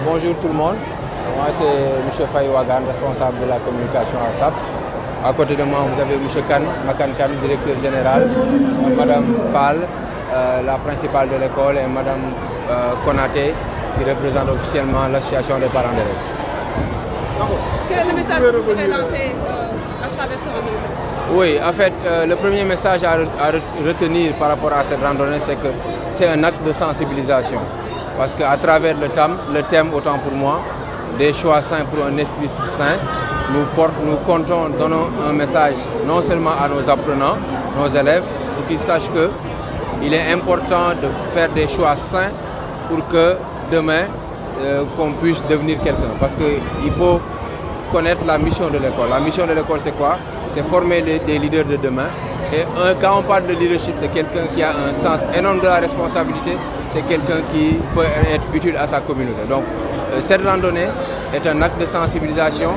Bonjour tout le monde, moi c'est M. Faye Wagan, responsable de la communication à SAPS. À côté de moi vous avez M. Makan Kan, directeur général, Mme Fall, la principale de l'école, et Mme Konaté, qui représente officiellement l'association des parents d'élèves. Quel est le message que vous voudrez lancer à travers ce randonnée? Oui, en fait, le premier message à retenir par rapport à cette randonnée, c'est que c'est un acte de sensibilisation. Parce qu'à travers le thème, autant pour moi, des choix sains pour un esprit sain, nous comptons donner un message non seulement à nos apprenants, nos élèves, pour qu'ils sachent qu'il est important de faire des choix sains pour que demain, qu'on puisse devenir quelqu'un. Parce qu'il faut connaître la mission de l'école. La mission de l'école, c'est quoi? C'est former des leaders de demain. Et quand on parle de leadership, c'est quelqu'un qui a un sens énorme de la responsabilité, c'est quelqu'un qui peut être utile à sa communauté. Donc cette randonnée est un acte de sensibilisation,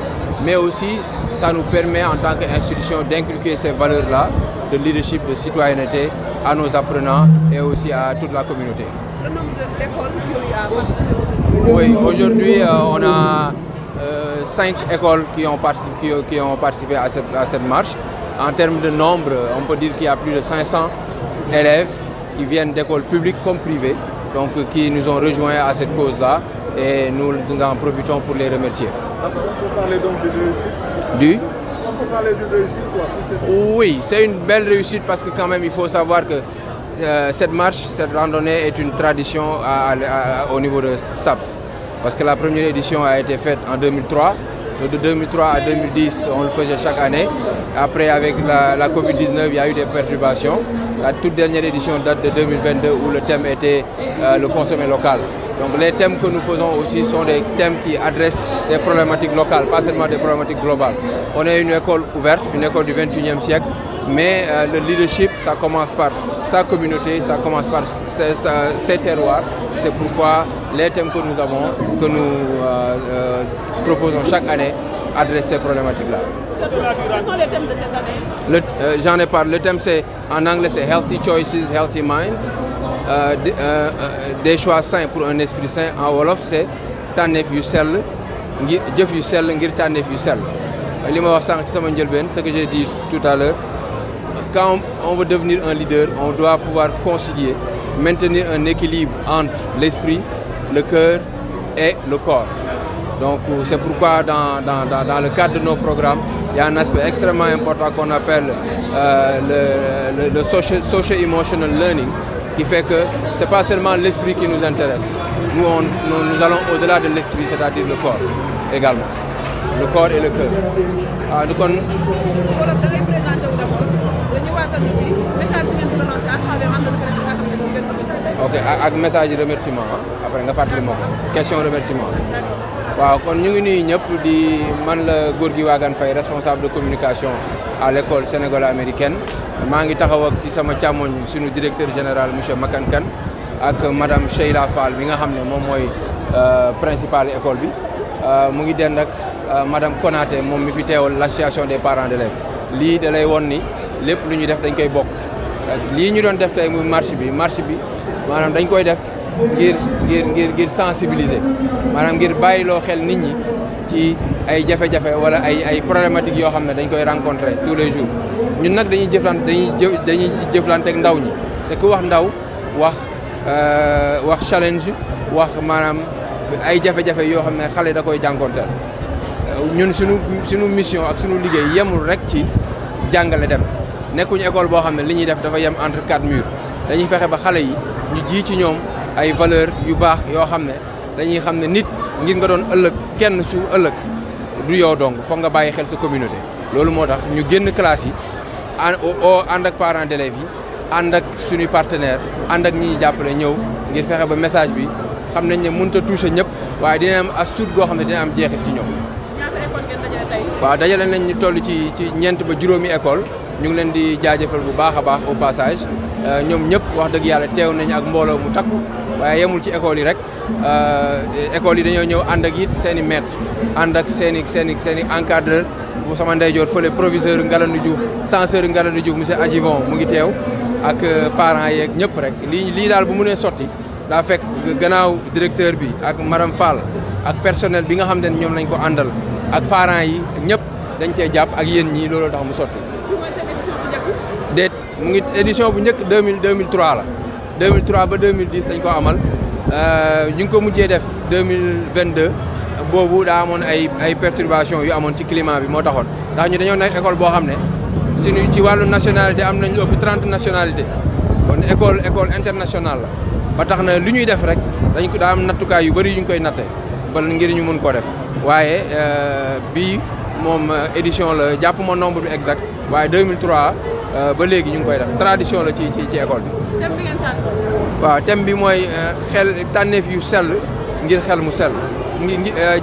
mais aussi ça nous permet en tant qu'institution d'inculquer ces valeurs-là, de leadership, de citoyenneté, à nos apprenants et aussi à toute la communauté. Le nombre d'écoles qui ont participé aujourd'hui? Oui, aujourd'hui on a 5 écoles qui ont participé à cette marche. En termes de nombre, on peut dire qu'il y a plus de 500 élèves qui viennent d'écoles publiques comme privées, donc qui nous ont rejoints à cette cause-là et nous en profitons pour les remercier. On peut parler donc de réussite? On peut parler de réussite quoi? Oui, c'est une belle réussite parce que quand même il faut savoir que cette marche, cette randonnée est une tradition au niveau de SAPS. Parce que la première édition a été faite en 2003. De 2003 à 2010, on le faisait chaque année. Après, avec la Covid-19, il y a eu des perturbations. La toute dernière édition date de 2022 où le thème était le consommer local. Donc les thèmes que nous faisons aussi sont des thèmes qui adressent des problématiques locales, pas seulement des problématiques globales. On est une école ouverte, une école du XXIe siècle, mais le leadership, ça commence par sa communauté, ça commence par ses terroirs. C'est pourquoi les thèmes que nous avons, que nous proposons chaque année, adressent ces problématiques-là. Quels sont les thèmes de cette année? J'en ai parlé. Le thème, en anglais, c'est Healthy Choices, Healthy Minds. Des choix sains pour un esprit sain. En Wolof, c'est Tanef yu sell, jëf yu sell ngir Tanef yu sell. Li ma wax sànq ci sama njëlbeen, ce que j'ai dit tout à l'heure, quand on veut devenir un leader, on doit pouvoir concilier, maintenir un équilibre entre l'esprit, le cœur et le corps. Donc c'est pourquoi dans le cadre de nos programmes, il y a un aspect extrêmement important qu'on appelle le social-emotional learning, qui fait que ce n'est pas seulement l'esprit qui nous intéresse. Nous allons au-delà de l'esprit, c'est-à-dire le corps également. Le corps et le cœur. Ok, avec message de remerciement. Après, on va faire question de remerciement. Waaw kon ñu ngi nuyu ñëpp di man la Gorgui Wagan Faye responsable de communication à l'école sénégalo-américaine. maa ngi taxaw ak ci sama càmmoñ suñu directeur général monsieur Makan Kan ak madame Cheila Fall bi nga xam ne moom mooy principale école bi mu ngi dend ak madame Konaté moom mi fi teewal l'association des parents d'élèves lii da lay won ni lépp lu ñuy def dañ koy bokk lii ñu doon def tey muy marche bi maanaam dañ koy def ngir sensibiliser maanaam ngir bàyyiloo xel nit ñi ci ay jafe-jafe wala ay problématiques yoo xam ne dañ koy rencontrer tous les jours ñun nag dañuy jëflante ak ndaw ñi te ku wax ndaw wax challenge wax maanaam ay jafe-jafe yoo xam ne xale da koy jànkonteel ñun suñu mission ak suñu liggéey yemul rek ci jàngale dem nekkuñu école boo xam ne li ñuy def dafa yem entre quatre murs dañuy fexe ba xale yi ñu ji ci ñoom ay valeurs yu baax yoo xam ne dañuy xam ne nit ngir nga doon ëllëg kenn su ëllëg du yow dong foog nga bàyyi xel sa communauté loolu moo tax ñu génn classe yi ànd ak parents d'élèves yi ànd ak suñuy partenaire ànd ak ñi ñuy jàppale ñëw ngir fexe ba message bi xam nañ ne mënut a toucher ñëpp waaye dina am as tuut goo xam ne dina am jeexit ci ñoom. ñaata école ngeen dajale tey. waaw dajale nañ ñu toll ci ñeent ba juróomi école ñu ngi leen di jaajëfal bu baax a baax au passage ñoom ñëpp wax dëgg yàlla teew nañ ak mbooloo mu takku waaye yemul ci école yi rek école yi dañoo ñëw ànd ak it seen i maître ànd ak seen i encadreur bu sama ndeyjoor fële proviseur Ngalandou Diouf censeur Ngalandou Diouf monsieur Adjivon mu ngi teew ak parents yeeg ñëpp rek lii daal bu mënee sotti daa fekk gannaaw directeur bi ak madame Fall ak personnel bi nga xam ne ñoom lañ ko àndal ak parents yi ñëpp dañ cee jàpp ak yéen ñii loolu tax mu sotti. déet mu ngi édition bu njëkk 2003 la 2003 ba 2010 lañ ko amal ñu ngi ko mujjee def 2022 boobu daa amoon ay perturbations yu amoon ci climat bi moo taxoon ndax ñu dañoo nekk école boo xam ne suñu ci wàllu nationalité am nañ lu ëpp 30 nationalité kon école internationale la ba tax na lu ñuy def rek dañ ko daa am nattukaay yu bëri yu ñu koy natte ba ngir ñu mun koo def waaye bii moom édition la jàpp ma nombre bi exact waaye 2003 ba léegi ñu ngi koy def tradition la ci école bi. thème bi ngeen tànn. waaw thème bi mooy tànneef yu sell ngir xel mu sell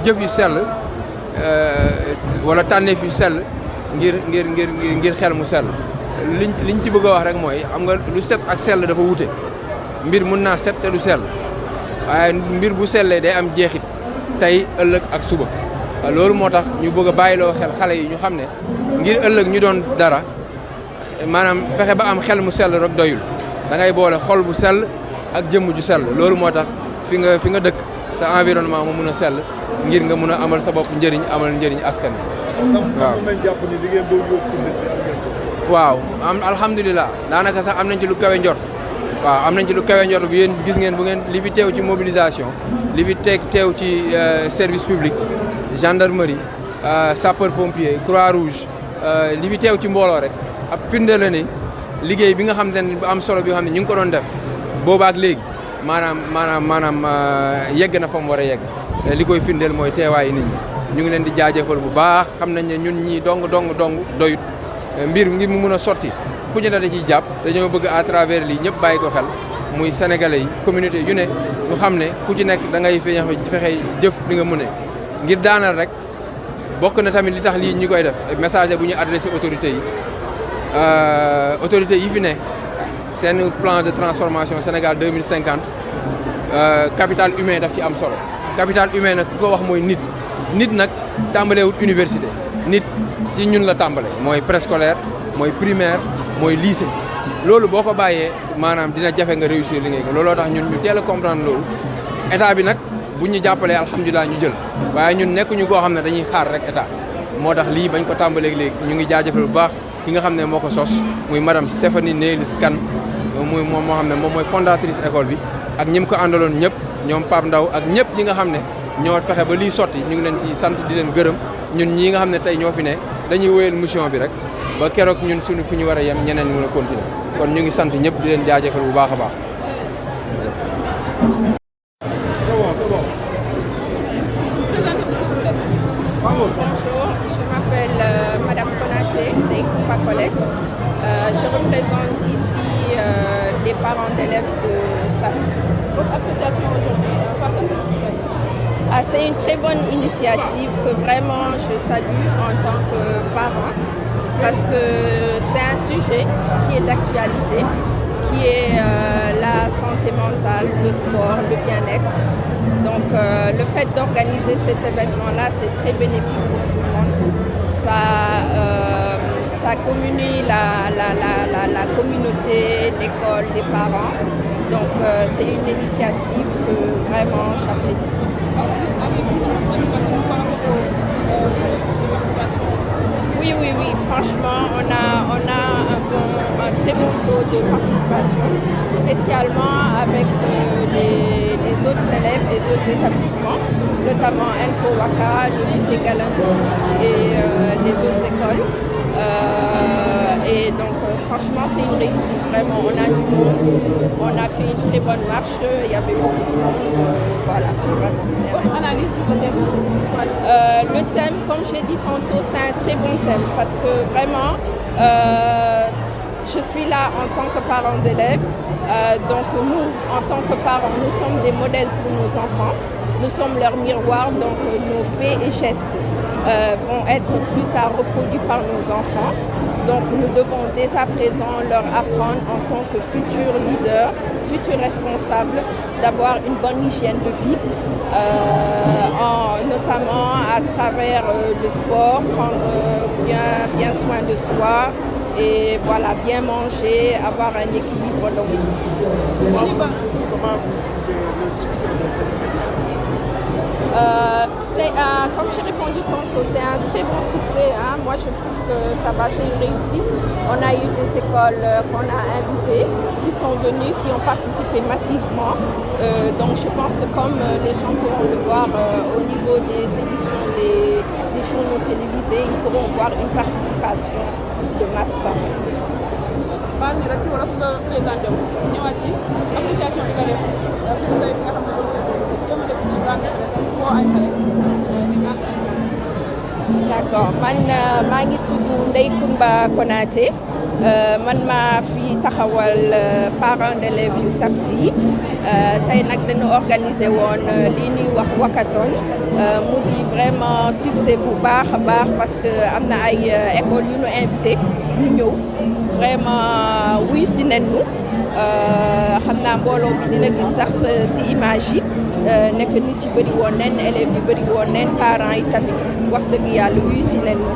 jëf yu sell wala tànneef yu sell ngir xel mu sell liñ ci bëgg a wax rek mooy xam nga lu set ak sell dafa wute mbir mun naa set te du sell waaye mbir bu sellee day am jeexit tey ëllëg ak suba loolu moo tax ñu bëgg a bàyyiloo xel xale yi ñu xam ne ngir ëllëg ñu doon dara maanaam fexe ba am xel mu sell rek doyul da ngay boole xol bu sell ak jëmm ju sell loolu moo tax fi nga dëkk sa environnement mu mun a sell ngir nga mun a amal sa bopp njëriñ amal njëriñ askan wi. waaw nañ jàpp ni li ngeen doon yóbbu si bés bi am ngeen ko. waaw alhamdulilah daanaka sax am nañ ci lu kawe njort waaw am nañ ci lu kawe njort bu yéen gis ngeen bu ngeen li fi teew ci mobilisation li fi teew ci service public gendarmerie sapeur pompier croix rouge li fi teew ci mbooloo rek ab firnde la ne liggéey bi nga xam ne bu am solo bi nga xam ne ñu ngi ko doon def boobaak léegi maanaam yegg na fa mu war a yegg li koy firndeel mooy teewaayu nit ñi ñu ngi leen di jaajëfal bu baax xam nañ ne ñun ñii dong doyut mbir ngir mu mun a sotti ku ñu ne da ciy jàpp dañoo bëgg à travers lii ñëpp bàyyi ko xel muy sénégalais yi communauté yu ne ñu xam ne ku ci nekk da ngay fexe jëf li nga mën a ngir daanal rek bokk na tamit li tax lii ñu koy def message bu ñu adressé autorités yi fi ne seen plan de transformation Sénégal 2050 capital humain daf ci am solo capital humain nag ku ko wax mooy nit nag tàmbalewut université nit ci ñun la tàmbale mooy préscolaire mooy primaire mooy lycée loolu boo ko bàyyee maanaam dina jafe nga réussir li ngay ko looloo tax ñun ñu teel a comprendre loolu état bi nag bu ñu jàppalee alhamdulilah ñu jël waaye ñun nekkuñu koo xam ne dañuy xaar rek état moo tax lii bañ ko tàmbalee léegi ñu ngi jaajëfal bu baax ki nga xam ne moo ko sos muy madame Stéphanie Nélis Kane muy moom moo xam ne moom mooy fondatrice école bi ak ñi mu ko àndaloon ñëpp ñoom Pape Ndaw ak ñëpp ñi nga xam ne ñoo fexe ba lii sotti ñu ngi leen ci sant di leen gërëm ñun ñii nga xam ne tey ñoo fi ne dañuy wéyal mission bi rek ba keroog ñun suñu fi ñu war a yem ñeneen mën a continuer kon ñu ngi sant ñëpp di leen jaajëfal bu baax a baax. Bonjour, je m'appelle Madame Konaté Deikoupa Colette. Je représente ici les parents d'élèves de SAPS. Votre appréciation aujourd'hui face à cette initiative? C'est une très bonne initiative que vraiment je salue en tant que parent parce que c'est un sujet qui est d'actualité, qui est la santé mentale, le sport, le bien-être. Donc le fait d'organiser cet événement-là, c'est très bénéfique pour tout le monde. Ça ça communie la communauté, l'école, les parents. Donc c'est une initiative que vraiment j'apprécie. Avez-vous une satisfaction par rapport aux participations? Oui, franchement, on a un très bon taux de participation, spécialement avec les autres élèves des autres établissements, notamment Enco Waka, le lycée Galandou et les autres écoles. Et donc franchement c'est une réussite, vraiment on a du monde, on a fait une très bonne marche, il y avait beaucoup de monde, voilà, vraiment. Votre analyse sur le thème choisi? Le thème, comme j'ai dit tantôt, c'est un très bon thème parce que vraiment je suis là en tant que parent d'élèves, donc nous en tant que parents nous sommes des modèles pour nos enfants. Nous sommes leur miroir, donc nos faits et gestes vont être plus tard reproduits par nos enfants. Donc nous devons dès à présent leur apprendre en tant que futurs leaders, futurs responsables, d'avoir une bonne hygiène de vie, notamment à travers le sport, prendre bien soin de soi et voilà, bien manger, avoir un équilibre dans le vie. Comment vous jugez le succès de cette émission? Comme j'ai répondu tantôt, c'est un très bon succès. Hein. Moi, je trouve que ça va, c'est une réussite. On a eu des écoles qu'on a invitées, qui sont venues, qui ont participé massivement. Donc, je pense que comme les gens pourront le voir au niveau des éditions des journaux télévisés, ils pourront voir une participation de masse quand même. baal ñu rek ci wolof nga présenté wu ñëwaat ci appréciation bi nga def bisu tey bi nga xam ne doon présenté jëmale ko ci grande presse boo ay xale di grande d'accord man maa ngi tudd Ndeye Coumba Konaté man maa fi taxawal parents d'élèves yu SAPS yi tey nag dañu organiser woon lii ñuy wax Wakaton mu di vraiment succès bu baax a baax parce que am na ay écoles yu ñu invité ñu ñëw vraiment wuyu si nen ñu xam naa mbooloo bi dina gis sax si image yi nekk nit ci bëri woon nen élèves yi bëri woon nen parents yi tamit wax dëgg yàlla wuyu si nen ñu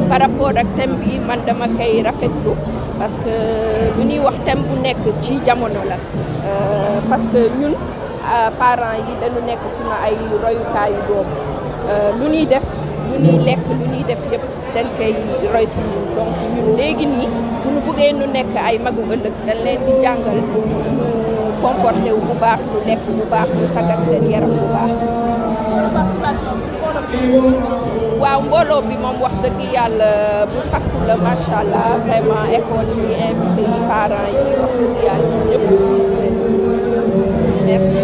par rapport ak thème bi man dama koy rafetlu parce que lu ñuy wax thème bu nekk ci jamono la parce que ñun parents yi dañu nekk suma ay royukaayu doom lu ñuy def lu ñuy lekk lu ñuy def yëpp dañ koy roy si ñun donc ñun léegi nii bu ñu bëggee nu nekk ay magu ëllëg dañ leen di jàngal ñu comporté wu bu baax ñu lekk bu baax ñu tàggat seen yaram bu baax. waaw mbooloo bi moom wax dëgg yàlla bu takku la macha allah vraiment école yi invité yi parents yi wax dëgg yàlla ñun ñëpp ñu si leen. merci.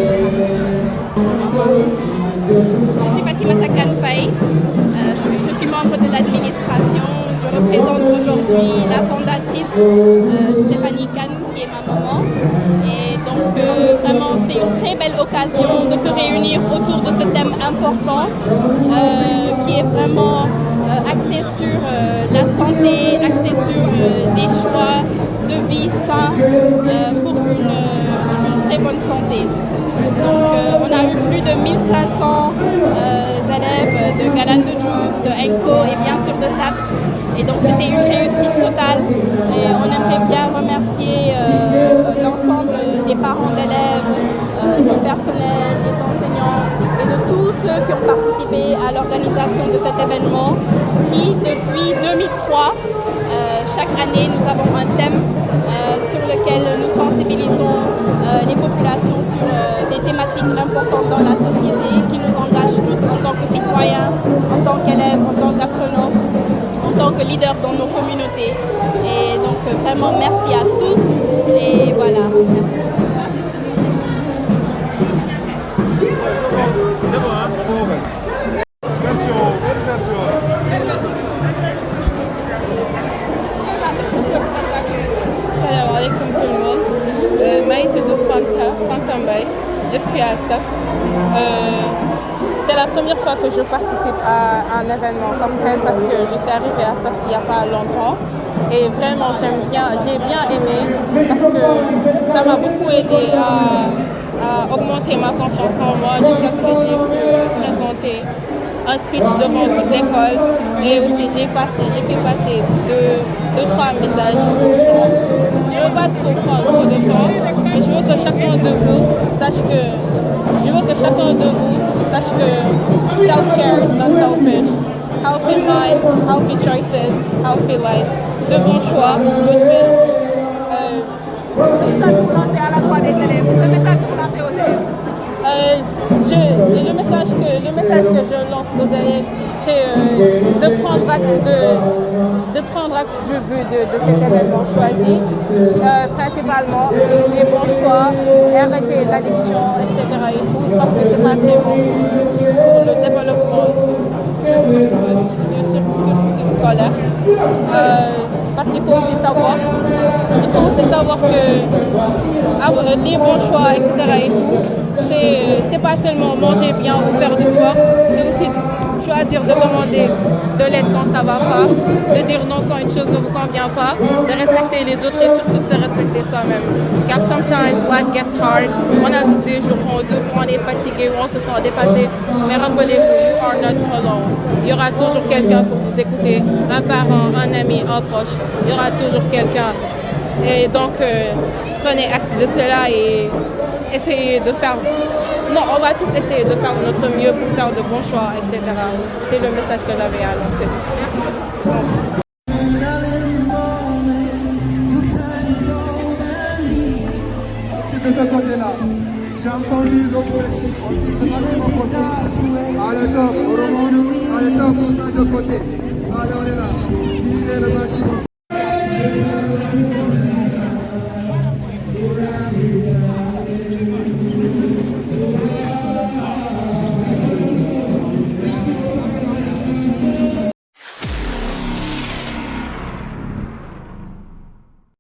Je suis Fatimata Kane Faye, je suis membre de l'administration. Je représente aujourd'hui la fondatrice Stéphanie Kane, qui est ma maman. Et donc vraiment c'est une très belle occasion de se réunir autour de ce thème important qui est vraiment axé sur la santé, axé sur des choix de vie sains pour une très bonne santé. Donc on a eu plus de 1500 élèves de Galandou, de Enco et bien sûr de SAPS. Et donc c'était une réussite totale et on aimerait bien remercier l'ensemble des parents d'élèves, du personnel, des enseignants et de tous ceux qui ont participé à l'organisation de cet événement qui depuis 2003, chaque année nous avons un thème sur lequel nous sensibilisons les populations sur des thématiques importantes dans la société qui nous engagent tous en tant que citoyens, en tant qu'élèves, en tant qu'apprenants, en tant que leaders dans nos communautés. Et donc vraiment merci à tous et voilà. Merci. Salam alaikum tout le monde. maa ngi tudd Fanta Mbaye. Je suis à SAPS. C'est la première fois que je participe à un événement comme tel parce que je suis arrivée à SAPS il n'y a pas longtemps. Et vraiment j'ai bien aimé parce que ça m'a beaucoup aidé à augmenter ma confiance en moi jusqu'à ce que j'ai pu présenter un speech devant toute l'école. Et aussi, j'ai fait passer deux, trois messages aux gens. Je ne veux pas trop prendre trop de temps, mais je veux que chacun de vous sache que self-care is not selfish. Healthy mind, healthy choices, healthy life. De bons choix, bonne vie. C'est ça que vous lancez à la fois des élèves. Le message que vous lancez aux élèves. Le message que je lance aux élèves, c'est de prendre acte du but de cet événement choisi, principalement les bons choix, arrêter l'addiction, etc. et tout, parce que c'est pas très bon pour le développement du cursus scolaire. Parce qu'il faut aussi savoir que les bons choix, etc. et tout, c'est pas seulement manger bien ou faire du sport, c'est aussi choisir de demander de l'aide quand ça va pas, de dire non quand une chose ne vous convient pas, de respecter les autres et surtout de se respecter soi-même. Car sometimes life gets hard, on a tous des jours où on doute, où on est fatigué, où on se sent dépassé, mais rappelez-vous, you are not alone. Il y aura toujours quelqu'un pour vous écouter, un parent, un ami, un proche, il y aura toujours quelqu'un. Et donc, prenez acte de cela et essayez de faire... Non, on va tous essayer de faire notre mieux pour faire de bons choix, etc. C'est le message que j'avais à lancer. Merci. De ce côté-là, j'ai entendu l'autre récit, on dit le maximum possible. Allez top, on remonte, allez top, on change de côté. Allez, on est là. Tirez le maximum.